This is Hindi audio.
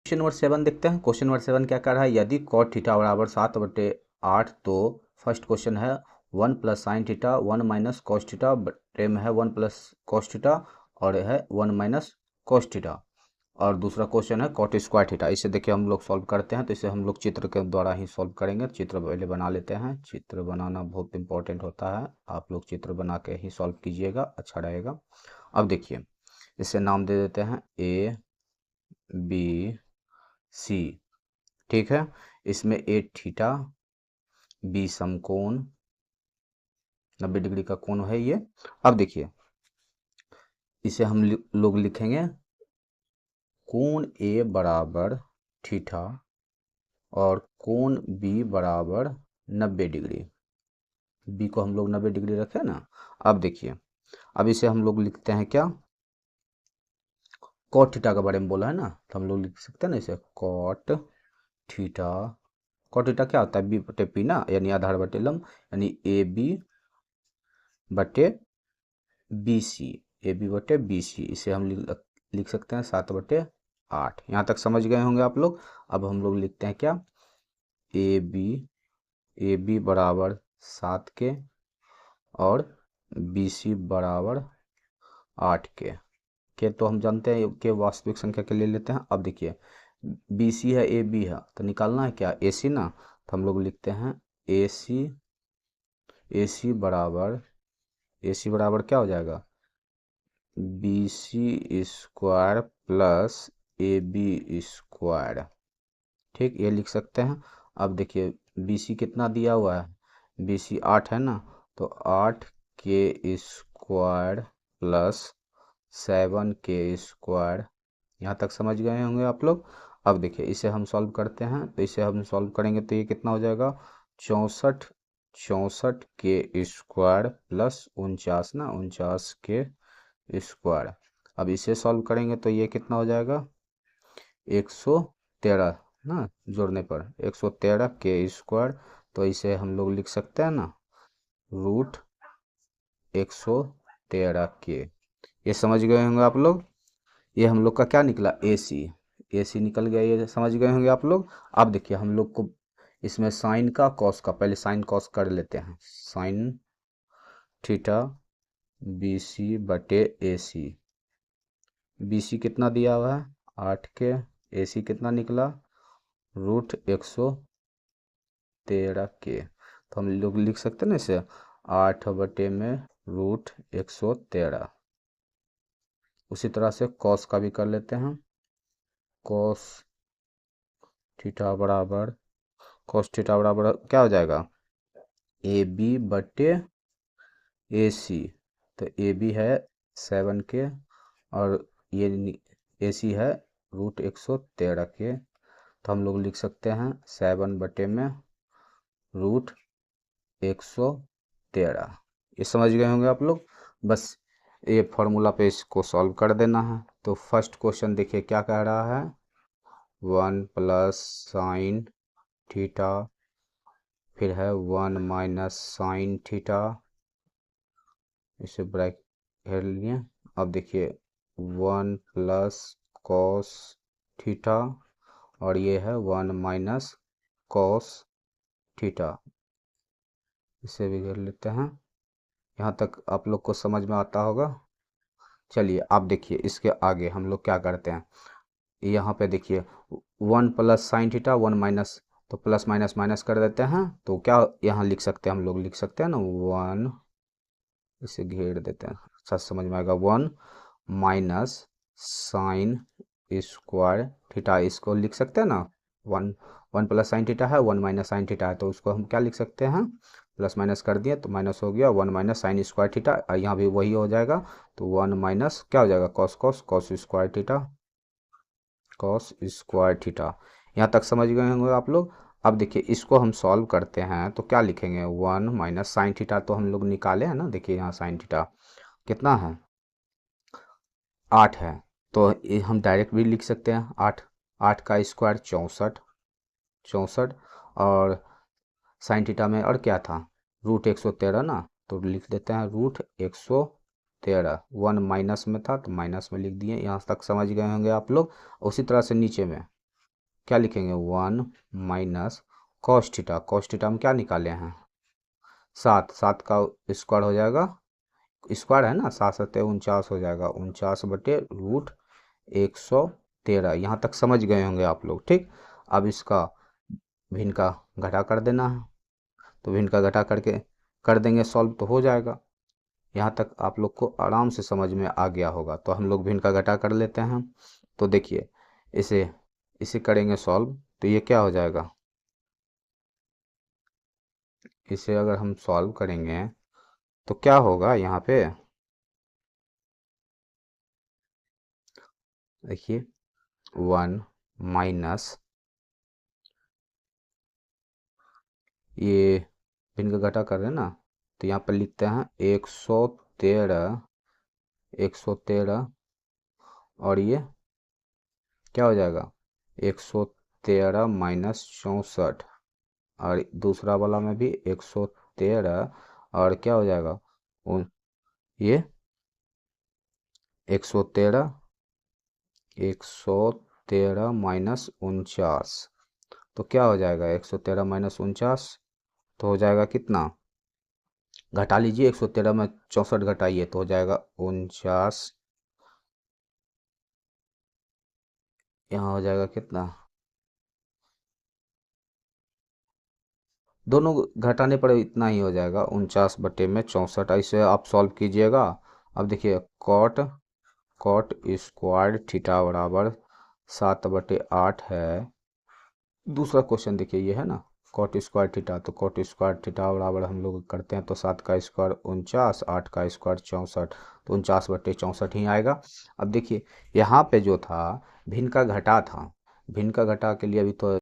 क्वेश्चन नंबर 7 देखते हैं। क्वेश्चन नंबर 7 क्या कर रहा है, यदि cot थीटा बराबर 7/8, तो फर्स्ट क्वेश्चन है 1 plus sine theta 1 minus cos theta बटे में है 1 प्लस कॉस थीटा और है 1 माइनस कॉस थीटा। और दूसरा क्वेश्चन है cot स्क्वायर थीटा। इसे देखिए हम लोग सॉल्व करते हैं, तो इसे हम लोग चित्र के द्वारा ही सॉल्व करेंगे। चित्र पहले बना लेते हैं, चित्र बनाना बहुत इंपॉर्टेंट होता है, आप लोग चित्र बना के ही सॉल्व कीजिएगा, अच्छा रहेगा। अब देखिए इसे नाम दे देते हैं ए बी सी, ठीक है। इसमें ए थीटा, बी समकोण 90 डिग्री का कोण है ये। अब देखिए इसे हम लोग लिखेंगे कोण ए बराबर थीटा और कोण बी बराबर 90 डिग्री। बी को हम लोग 90 डिग्री रखे ना। अब देखिए अब इसे हम लोग लिखते हैं क्या, कॉट थीटा के बारे में बोला है ना, तो हम लोग लिख सकते हैं ना इसे कॉट थीटा। कॉट थीटा क्या होता है, बी बटे पी ना, यानी आधार बटे लंब, यानी ए बी बटे बी सी, ए बी बटे बी सी। इसे हम लिख सकते हैं 7/8। यहाँ तक समझ गए होंगे आप लोग। अब हम लोग लिखते हैं क्या, ए बी बराबर 7 के और बी सी बराबर 8 के तो हम जानते हैं कि वास्तविक संख्या के ले लेते हैं। अब देखिए बी सी है ए बी है, तो निकालना है क्या ए सी ना, तो हम लोग लिखते हैं ए सी बराबर क्या हो जाएगा, B C square plus A B square, ठीक, ये लिख सकते हैं। अब देखिए बी सी कितना दिया हुआ है, बी सी 8 है ना, तो 8 के स्क्वायर प्लस 7 के स्क्वायर। यहाँ तक समझ गए होंगे आप लोग। अब देखिए इसे हम सॉल्व करते हैं, तो इसे हम सॉल्व करेंगे तो ये कितना हो जाएगा, 64 के स्क्वायर प्लस 49 ना, 49 के स्क्वायर। अब इसे सॉल्व करेंगे तो ये कितना हो जाएगा, 113 ना, जोड़ने पर 113 के स्क्वायर। तो इसे हम लोग लिख सकते हैं ना रूट 113 के। ये समझ गए होंगे आप लोग। ये हम लोग का क्या निकला, ए सी निकल गया, ये समझ गए होंगे आप लोग। अब देखिए हम लोग को इसमें साइन का कॉस का, पहले साइन कॉस कर लेते हैं। साइन थीटा बी सी बटे ए सी, बी सी कितना दिया हुआ है 8 के, ए सी कितना निकला रूट 113 के। तो हम लोग लिख सकते हैं ना इसे 8 बटे में रूट 113। उसी तरह से कॉस का भी कर लेते हैं, कॉस थीटा बराबर क्या हो जाएगा, ए बी बटे ए सी। तो ए बी है 7 के और ये ए सी है रूट 113 के। तो हम लोग लिख सकते हैं 7 बटे में रूट 113। ये समझ गए होंगे आप लोग। बस ये फॉर्मूला पे इसको सॉल्व कर देना है। तो फर्स्ट क्वेश्चन देखिए क्या कह रहा है, 1 प्लस साइन थीटा, फिर है 1 माइनस साइन थीटा, इसे ब्रैकेट घेर लिए। अब देखिए 1 प्लस कॉस थीटा और ये है 1 माइनस कॉस थीटा, इसे भी घेर लेते हैं। यहाँ तक आप लोग को समझ में आता होगा। चलिए आप देखिए इसके आगे हम लोग क्या करते हैं, यहाँ पे देखिए 1 प्लस साइन थीटा 1 माइनस, तो प्लस माइनस माइनस कर देते हैं, तो क्या यहाँ लिख सकते हैं, हम लोग लिख सकते हैं ना 1, इसे घेर देते हैं, अच्छा समझ में आएगा, 1 माइनस साइन स्क्वायर थीटा, इसको लिख सकते हैं ना 1 प्लस साइन थीटा है 1 माइनस साइन थीटा है, तो उसको हम क्या लिख सकते हैं, प्लस माइनस कर दिए तो माइनस हो गया, 1 माइनस साइन स्क्वायर थीटा, और यहाँ भी वही हो जाएगा, तो 1 माइनस क्या हो जाएगा cos square theta, cos square theta. यहाँ तक समझ गए होंगे आप लोग। अब देखिए इसको हम सॉल्व करते हैं तो क्या लिखेंगे, 1 माइनस साइन थीटा तो हम लोग निकाले हैं ना, देखिए यहाँ साइन थीटा कितना है 8 है, तो ये हम डायरेक्ट भी लिख सकते हैं 8 का स्क्वायर 64 और साइन थीटा में और क्या था रूट 113 ना, तो लिख देते हैं रूट 113, 1 माइनस में था तो माइनस में लिख दिए। यहाँ तक समझ गए होंगे आप लोग। उसी तरह से नीचे में क्या लिखेंगे 1 minus cos theta. Cos theta हम क्या निकाले हैं 7, 7 का स्क्वायर हो जाएगा, स्क्वायर है ना, 7 7 49 हो जाएगा, 49/√113। यहाँ तक समझ गए होंगे आप लोग, ठीक। अब इसका भिन्न का घटा कर देना है, तो भिन्न का घटा करके कर देंगे सॉल्व तो हो जाएगा। यहाँ तक आप लोग को आराम से समझ में आ गया होगा। तो हम लोग भिन्न का घटा कर लेते हैं। तो देखिए इसे इसे करेंगे सॉल्व, तो ये क्या हो जाएगा, इसे अगर हम सॉल्व करेंगे तो क्या होगा यहाँ पे, देखिए 1 माइनस ये भिन्न का घटा कर रहे हैं ना, तो यहाँ पर लिखते हैं 113 और ये क्या हो जाएगा 113 माइनस 64, और दूसरा वाला में भी 113 और क्या हो जाएगा ये 113 माइनस 49, तो क्या हो जाएगा 113 माइनस 49, तो हो जाएगा कितना, घटा लीजिए 113 में 64 घटाइए तो हो जाएगा 49, यहाँ हो जाएगा कितना, दोनों घटाने पर इतना ही हो जाएगा 49/64। ऐसे आप सॉल्व कीजिएगा। अब देखिए कॉट कॉट स्क्वायर थीटा बराबर 7/8 है। दूसरा क्वेश्चन देखिए ये है ना कॉट स्क्वायर थीटा, तो कॉट स्क्वायर थीटा बराबर हम लोग करते हैं तो 7 का स्क्वायर 49, 8 का स्क्वायर 64, तो 49/64 ही आएगा। अब देखिए यहाँ पे जो था भिन्न का घटा था, भिन्न का घटा के लिए अभी तो